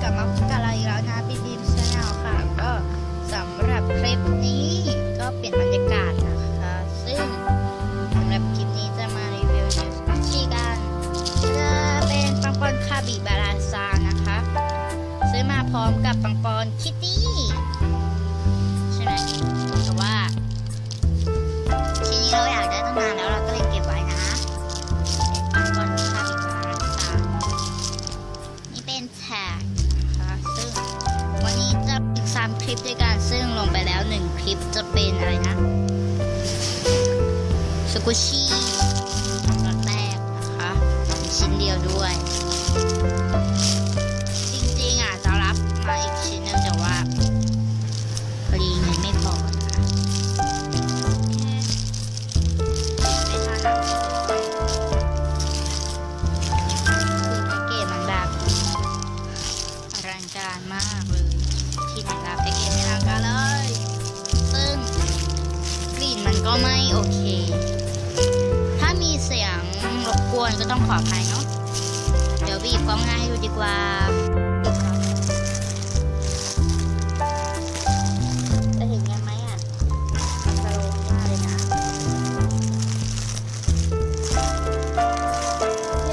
กลับมาพบกับเราอีกแล้วนะบีบีมชาแนลค่ะก็สำหรับคลิปนี้ก็เปลี่ยนบรรยากาศนะคะซึ่งสำหรับคลิปนี้จะมารีวิวนิวสกุชี่กันจะเป็นปังปอนคาบิบาราซานะคะซื้อมาพร้อมกับปังปอนคิตตี้ใช่ไหมแต่ว่าทีนี้เราอยากได้ตั้งนานแล้วเราก็เลยเก็บไว้นะปังปอนคาบิบาราซานี่เป็นแท็กนะคะซึ่งวันนี้จะอีก3 คลิปด้วยกันซึ่งลงไปแล้ว1 คลิปจะเป็นอะไรนะสกุชี่รสแรกนะคะชิ้นเดียวด้วยจริงๆจะรับมาอีกชิ้นนึงแต่ว่าพอดีเงินไม่พอนะคะไม่ทันนะคือแพ็กเกจมันแบบอลังการมากเลยที่ไหนรับแพ็กเกจไม่อลังการเลยซึ่งกลิ่นมันก็ไม่โอเคถ้ามีเสียงรบกวนก็ต้องขออภัยเนาะเดี๋ยวบีบกล้องหน้าให้ดูดีกว่าจะเห็นกันไหมมันสโลว์มากเลยนะโอเค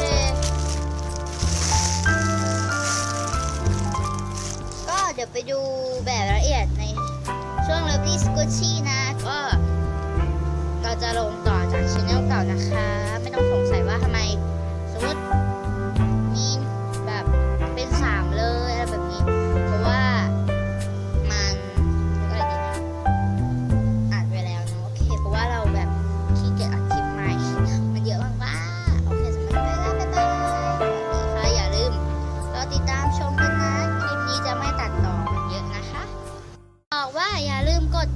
ก็เดี๋ยวไปดูแบบละเอียดในช่วง Lovely Squishy นะก็เราจะลงต่อจากช่องเก่านะคะไม่ต้องสงสัยว่าทำไมสมมติมีแบบเป็น3เลยอะไรแบบนี้เพราะว่ามันอะไรดีนะอัดไว้แล้วเนาะโอเคเพราะว่าเราแบบขี้เกียจอัดคลิปใหม่มันเยอะมากๆโอเคสำหรับวันนี้บ๊ายบายสวัสดีค่ะอย่าลืมรอติดตามชมกันนะคลิปนี้จะไม่ตัดต่อเยอะนะคะบอกว่าอย่าลืมกด